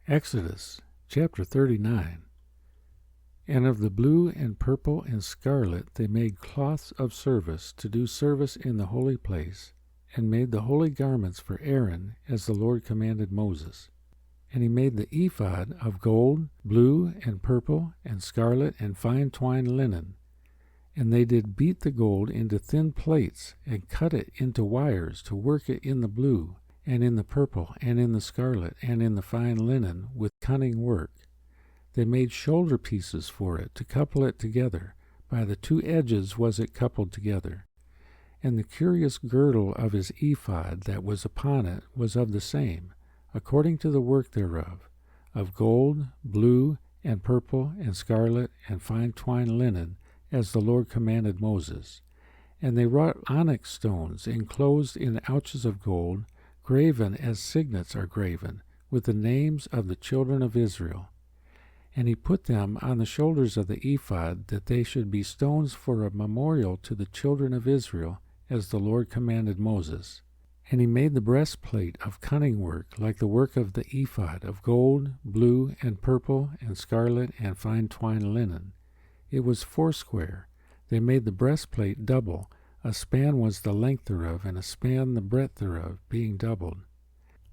Exodus chapter 39. And of the blue and purple and scarlet they made cloths of service to do service in the holy place, and made the holy garments for Aaron, as the Lord commanded Moses. And he made the ephod of gold, blue, and purple, and scarlet, and fine twined linen. And they did beat the gold into thin plates, and cut it into wires, to work it in the blue, and in the purple, and in the scarlet, and in the fine linen, with cunning work. They made shoulder pieces for it, to couple it together. By the two edges was it coupled together. And the curious girdle of his ephod that was upon it was of the same, according to the work thereof, of gold, blue, and purple, and scarlet, and fine twined linen, as the Lord commanded Moses. And they wrought onyx stones enclosed in ouches of gold, graven as signets are graven, with the names of the children of Israel. And he put them on the shoulders of the ephod, that they should be stones for a memorial to the children of Israel, as the Lord commanded Moses. And he made the breastplate of cunning work, like the work of the ephod, of gold, blue, and purple, and scarlet, and fine twined linen. It was foursquare. They made the breastplate double. A span was the length thereof, and a span the breadth thereof, being doubled.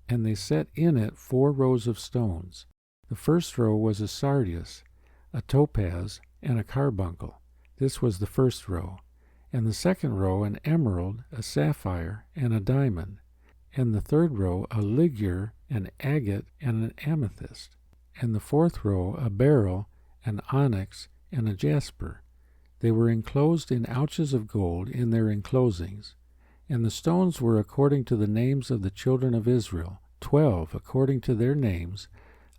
And they set in it 4 rows of stones. The first row was a sardius, a topaz, and a carbuncle. This was the first row. And the second row an emerald, a sapphire, and a diamond. And the third row a ligure, an agate, and an amethyst. And the fourth row a beryl, an onyx, and a jasper. They were enclosed in ouches of gold in their enclosings. And the stones were according to the names of the children of Israel, 12 according to their names,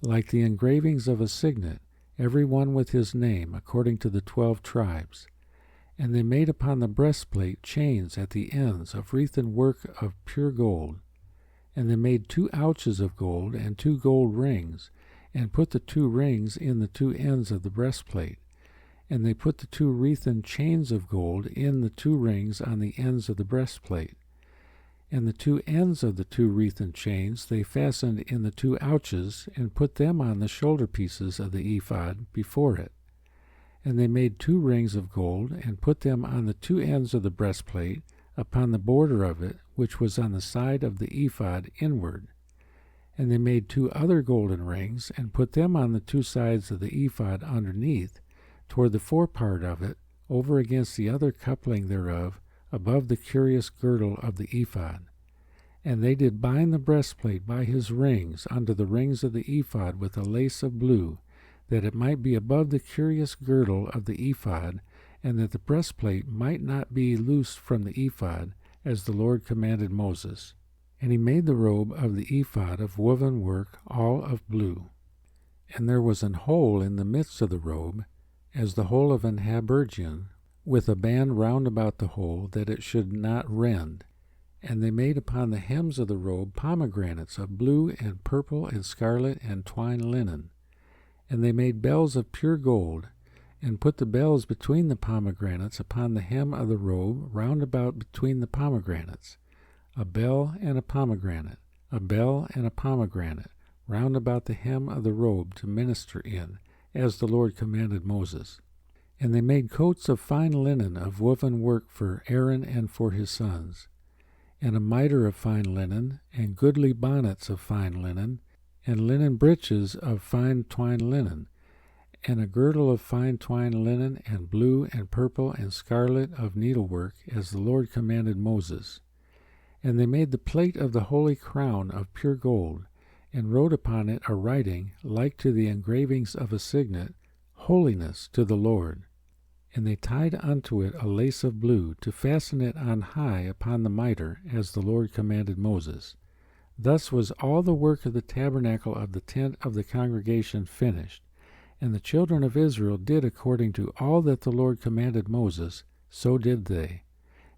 like the engravings of a signet, every one with his name, according to the 12 tribes. And they made upon the breastplate chains at the ends of wreathen work of pure gold. And they made 2 ouches of gold and 2 gold rings, and put the 2 rings in the 2 ends of the breastplate. And they put the 2 wreathen chains of gold in the 2 rings on the ends of the breastplate. And the 2 ends of the 2 wreathen chains they fastened in the 2 ouches, and put them on the shoulder pieces of the ephod before it. And they made 2 rings of gold, and put them on the 2 ends of the breastplate, upon the border of it, which was on the side of the ephod inward. And they made 2 other golden rings, and put them on the 2 sides of the ephod underneath, toward the forepart of it, over against the other coupling thereof, above the curious girdle of the ephod. And they did bind the breastplate by his rings unto the rings of the ephod with a lace of blue, that it might be above the curious girdle of the ephod, and that the breastplate might not be loosed from the ephod, as the Lord commanded Moses. And he made the robe of the ephod of woven work, all of blue. And there was an hole in the midst of the robe, as the hole of an habergeon, with a band round about the hole, that it should not rend. And they made upon the hems of the robe pomegranates of blue and purple and scarlet and twined linen. And they made bells of pure gold, and put the bells between the pomegranates upon the hem of the robe round about between the pomegranates, a bell and a pomegranate, a bell and a pomegranate, round about the hem of the robe to minister in, as the Lord commanded Moses. And they made coats of fine linen of woven work for Aaron and for his sons, and a mitre of fine linen, and goodly bonnets of fine linen, and linen breeches of fine twined linen, and a girdle of fine twined linen, and blue and purple and scarlet of needlework, as the Lord commanded Moses. And they made the plate of the holy crown of pure gold, and wrote upon it a writing like to the engravings of a signet, Holiness to the Lord. And they tied unto it a lace of blue, to fasten it on high upon the mitre, as the Lord commanded Moses. Thus was all the work of the tabernacle of the tent of the congregation finished. And the children of Israel did according to all that the Lord commanded Moses, so did they.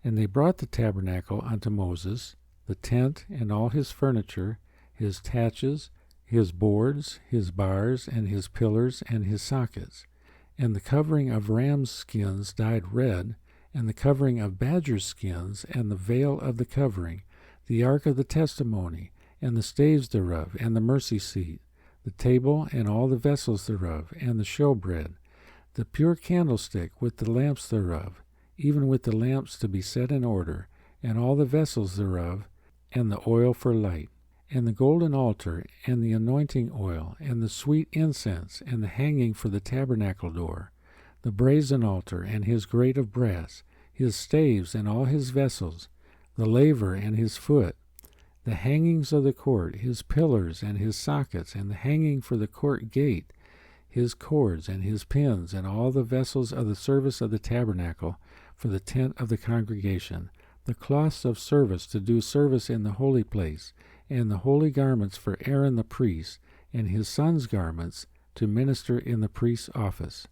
And they brought the tabernacle unto Moses, the tent and all his furniture, his taches, his boards, his bars, and his pillars, and his sockets, and the covering of rams' skins dyed red, and the covering of badgers' skins, and the veil of the covering, the ark of the testimony, and the staves thereof, and the mercy seat, the table and all the vessels thereof, and the showbread, the pure candlestick with the lamps thereof, even with the lamps to be set in order, and all the vessels thereof, and the oil for light, and the golden altar, and the anointing oil, and the sweet incense, and the hanging for the tabernacle door, the brazen altar, and his grate of brass, his staves, and all his vessels, the laver and his foot, the hangings of the court, his pillars and his sockets, and the hanging for the court gate, his cords and his pins, and all the vessels of the service of the tabernacle for the tent of the congregation, the cloths of service to do service in the holy place, and the holy garments for Aaron the priest, and his sons' garments to minister in the priest's office.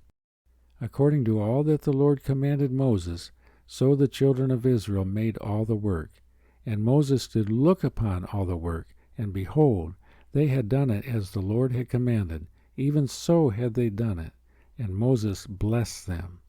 According to all that the Lord commanded Moses, so the children of Israel made all the work. And Moses did look upon all the work, and behold, they had done it as the Lord had commanded, even so had they done it. And Moses blessed them.